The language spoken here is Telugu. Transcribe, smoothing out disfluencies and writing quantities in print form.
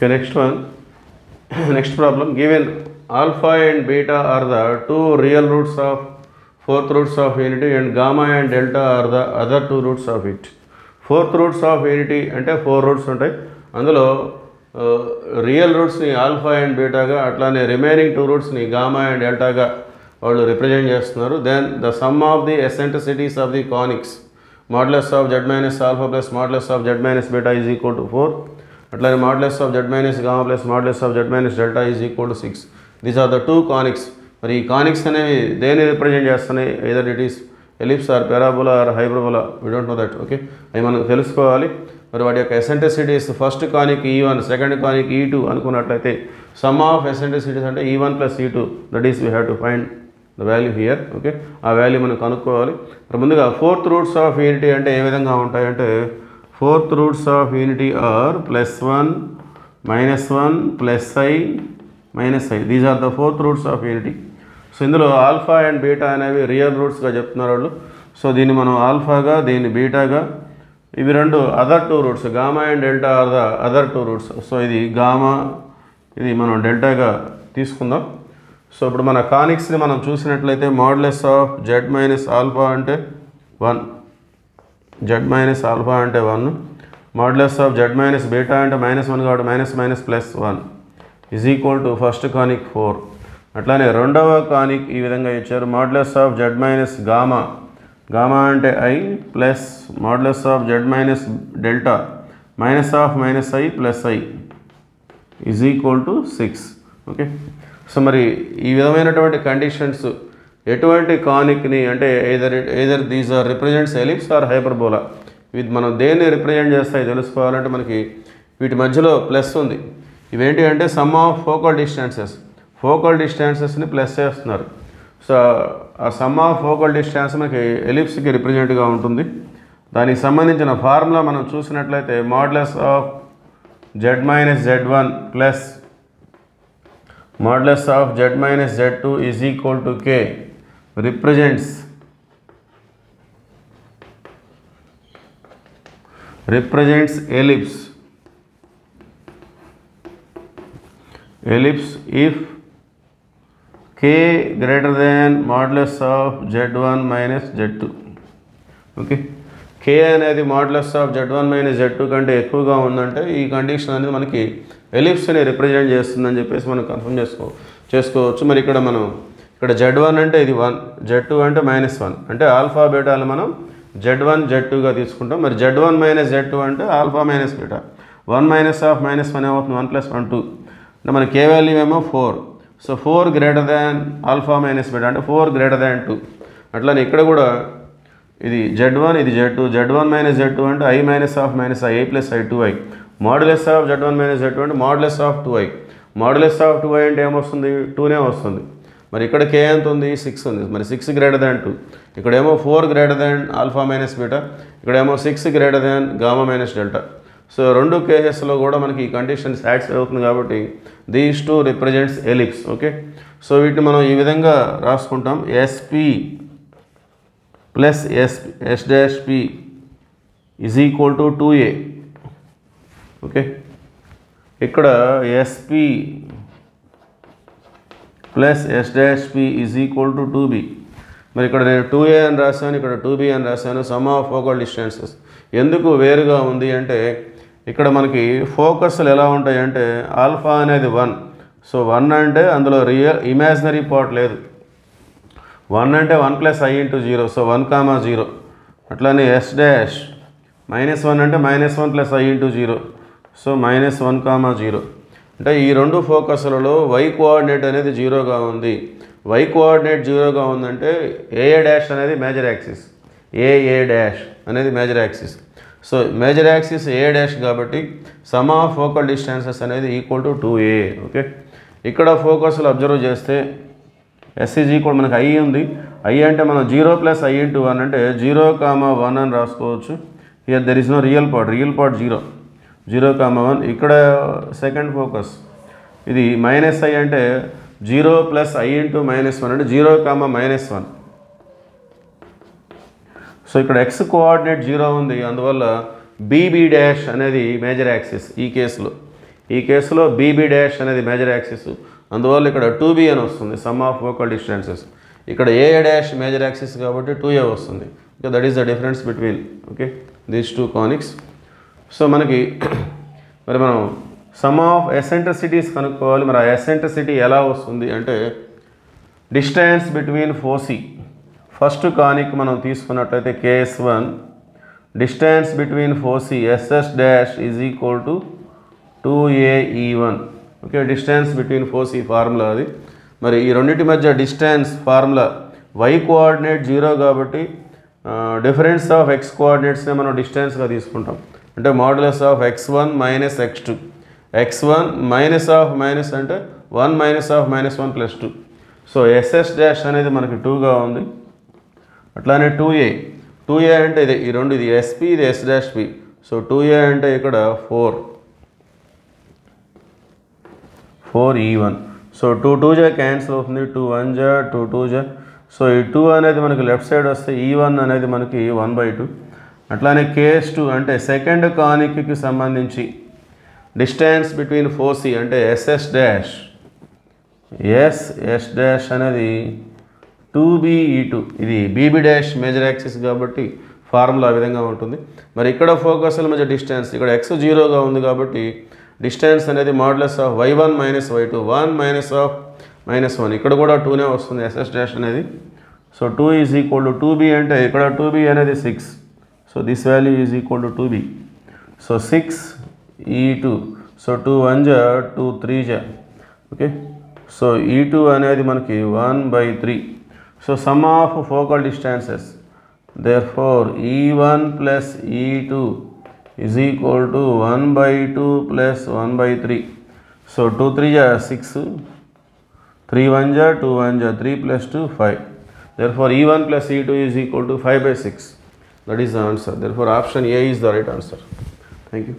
Okay, next one. Next problem. Given alpha and beta are the two real roots of fourth roots of unity and gamma and delta are the other two roots of it. Fourth roots of unity అంటే 4 roots ఉంటాయి. అందులో రియల్ రూట్స్ని ఆల్ఫా అండ్ బీటాగా అట్లానే రిమైనింగ్ 2 రూట్స్ని గామా అండ్ డెల్టాగా వాళ్ళు రిప్రజెంట్ చేస్తున్నారు. Then the sum of the eccentricities of the conics modulus of z minus alpha plus modulus of z minus beta is equal to 4. అట్లానే modulus of z minus gamma plus modulus of z minus delta is equal to 6. These are the two conics. మరి ఈ కానిక్స్ అనేవి దేన్ని రిప్రజెంట్ చేస్తున్నాయి? Either it is ellipse or parabola or hyperbola, we don't know that. Okay, అవి మనం తెలుసుకోవాలి. మరి వాటి యొక్క ఎసెంట్రిసిటీస్ ఫస్ట్ కానిక్ E1, సెకండ్ కానిక్ E2 అనుకున్నట్లయితే సమ్ ఆఫ్ ఎసెంట్రిసిటీస్ అంటే E1 plus E2, that is we have to find the value here. Okay, ఆ వాల్యూ మనం కనుక్కోవాలి. మరి ముందుగా ఫోర్త్ రూట్స్ ఆఫ్ యూనిటీ అంటే ఏ విధంగా ఉంటాయంటే fourth roots of unity are +1 -1 +i -i. These are the fourth roots of unity. So ఇందులో ఆల్ఫా అండ్ బీటా అనేవి రియల్ రూట్స్గా చెప్తున్నారు వాళ్ళు. సో దీన్ని మనం ఆల్ఫాగా, దీన్ని బీటాగా, ఇవి రెండు other 2 roots gamma and delta are the other 2 roots. So ఇది గామా, ఇది మనం డెల్టాగా తీసుకుందాం. సో ఇప్పుడు మన కానిక్స్ని మనం చూసినట్లయితే modulus of z minus alpha అంటే 1, జెడ్ మైనస్ ఆల్ఫా అంటే 1, modulus of z minus beta అంటే -1 కాబట్టి -1 ఈజ్ ఈక్వల్ టు ఫస్ట్ కానిక్ 4. అట్లానే రెండవ కానిక్ ఈ విధంగా ఇచ్చారు. Modulus of z minus gamma, gamma అంటే i plus modulus of z minus delta -i plus i is equal to 6. Okay, so మరి ఈ విధమైనటువంటి కండిషన్స్ ఎటువంటి కానిక్ని అంటే either these are represents ellipse are hyperbola, ఇది మనం దేన్ని రిప్రజెంట్ చేస్తాయి తెలుసుకోవాలంటే మనకి వీటి మధ్యలో ప్లస్ ఉంది. ఇవేంటి అంటే సమ్ ఆఫ్ ఫోకల్ డిస్టెన్సెస్ని ప్లస్ చేస్తున్నారు. సో ఆ సమ్ ఆఫ్ ఫోకల్ డిస్టెన్స్ మనకి ఎలిప్స్కి రిప్రజెంట్గా ఉంటుంది. దానికి సంబంధించిన ఫార్ములా మనం చూసినట్లయితే modulus of z minus Z1 plus modulus of z minus Z2 is equal to K represents ellipse if K greater than modulus of Z1 minus Z2. Okay, K అనేది modulus of Z1 minus Z2 కంటే ఎక్కువగా ఉందంటే ఈ కండిషన్ అనేది మనకి ఎలిప్స్ని రిప్రజెంట్ చేస్తుందని చెప్పేసి మనం కన్ఫర్మ్ చేసుకోవచ్చు. మరి ఇక్కడ Z1 అంటే ఇది 1, Z2 అంటే -1 అంటే ఆల్ఫా బీటాలు మనం Z1 Z2గా తీసుకుంటాం. మరి Z1 మైనస్ Z2 అంటే alpha minus beta. 1 minus of -1 ఏమవుతుంది? 1 + 1 2 అంటే మన K వాల్యూ ఏమో 4. So 4 greater than alpha minus beta అంటే 4 గ్రేటర్ దాన్ 2. అట్లానే ఇక్కడ కూడా ఇది Z1, ఇది Z2. Z1 మైనస్ Z2 అంటే i minus of -i plus i 2i. Modulus of Z1 minus Z2 అంటే modulus of 2i. Modulus of 2i అంటే ఏమొస్తుంది? 2నే వస్తుంది. మరి ఇక్కడ K ఎంత ఉంది? 6 ఉంది. మరి 6 గ్రేటర్ దాన్ 2. ఇక్కడేమో 4 greater than alpha minus beta, ఇక్కడేమో 6 greater than gamma minus delta. So రెండు కేసెస్లో కూడా మనకి ఈ కండిషన్ సాటిస్ఫై అవుతుంది కాబట్టి these two represents ellipse. Okay, so వీటిని మనం ఈ విధంగా రాసుకుంటాం. SP plus S' P is equal to 2a. Okay, ఇక్కడ SP plus S' P is equal to 2b. మరి ఇక్కడ నేను 2a అని రాశాను, ఇక్కడ 2b అని రాశాను. సమ్ ఆఫ్ ఫోకల్ డిస్టెన్సెస్ ఎందుకు వేరుగా ఉంది అంటే ఇక్కడ మనకి ఫోకస్లు ఎలా ఉంటాయి అంటే ఆల్ఫా అనేది 1. సో 1 అంటే అందులో ఇమాజినరీ పార్ట్ లేదు. 1 అంటే 1 + i × 0, సో 1, 0. అట్లానే S' -1 అంటే -1 + i × 0, సో -1, 0. అంటే ఈ రెండు ఫోకస్లలో y కోఆర్డినేట్ అనేది 0గా ఉంది. y కోఆర్డినేట్ 0గా ఉందంటే AA' అనేది మేజర్ యాక్సిస్, AA' అనేది major axis. So major axis AA' కాబట్టి సమ్ ఆఫ్ ఫోకల్ డిస్టెన్సెస్ అనేది ఈక్వల్ టు 2a. ఓకే, ఇక్కడ ఫోకస్లు అబ్జర్వ్ చేస్తే S ఈజ్ ఈక్వల్ మనకి i ఉంది. i అంటే మనం 0 + i × 1 అంటే 0, 1 అని రాసుకోవచ్చు. Here there is no real part 0, 1. ఇక్కడ సెకండ్ ఫోకస్ ఇది -i అంటే 0 + i × -1 అంటే 0, -1. సో ఇక్కడ x కోఆర్డినేట్ 0 ఉంది, అందువల్ల BB' అనేది మేజర్ యాక్సిస్. ఈ కేసులో ఈ కేసులో బీబీ డాష్ అనేది మేజర్ యాక్సిస్, అందువల్ల ఇక్కడ 2b అని వస్తుంది, సమ్ ఆఫ్ ఫోకల్ డిస్టెన్సెస్. ఇక్కడ ఏ డాష్ మేజర్ యాక్సిస్ కాబట్టి 2a వస్తుంది. Okay, that is the difference between okay these two conics. So మనకి మరి మనం సమ్ ఆఫ్ ఎసెంట్రిసిటీస్ కనుక్కోవాలి. మరి ఆ ఎసెంట్రిసిటీ ఎలా వస్తుంది అంటే distance between foci, first conic మనం తీసుకున్నట్లయితే KS1, distance between foci SS dash is equal to 2AE1. Okay, distance between foci formula అది. మరి ఈ రెండింటి మధ్య డిస్టెన్స్ ఫార్ములా y కోఆర్డినేట్ 0 కాబట్టి డిఫరెన్స్ ఆఫ్ x కోఆర్డినేట్స్నే మనం డిస్టెన్స్గా తీసుకుంటాం. అంటే modulus of x1 minus x2, x1 minus of minus అంటే 1 minus of -1 + 2. So SS dash అనేది మనకి 2గా ఉంది. అట్లానే 2a అంటే ఇది ఈ రెండు, ఇది SP, ఇది S dash P. So 2a అంటే ఇక్కడ 4E1. సో 2 జా క్యాన్సిల్ అవుతుంది, 2 1 జా 2 జా. సో ఈ 2 అనేది మనకి లెఫ్ట్ సైడ్ వస్తే E1 అనేది మనకి 1/2. అట్లానే KS2 అంటే సెకండ్ కానిక్కి సంబంధించి డిస్టెన్స్ బిట్వీన్ ఫోసి అంటే SS డాష్ అనేది 2BE2. ఇది BB డాష్ మేజర్ యాక్సిస్ కాబట్టి ఫార్ములా ఆ విధంగా ఉంటుంది. మరి ఇక్కడ ఫోకస్ల మధ్య డిస్టెన్స్ ఇక్కడ x 0గా ఉంది కాబట్టి డిస్టెన్స్ అనేది modulus of y1 minus y2, 1 minus of -1. ఇక్కడ కూడా 2నే వస్తుంది SS డాష్ అనేది. So 2 is equal to 2b అంటే ఇక్కడ 2b అనేది 6. So this value is equal to 2b. So 6E2. So 2 1 జా 2 3 జా. ఓకే, సో E2 అనేది మనకి 1/3. So some of focal distances therefore E1 plus E2 is equal to 1/2 plus 1/3. So 2 3 ja 6, 3 1 ja 2 1 ja 3 plus 2 5. Therefore E1 plus E2 is equal to 5/6. That is the answer. Therefore option A is the right answer. Thank you.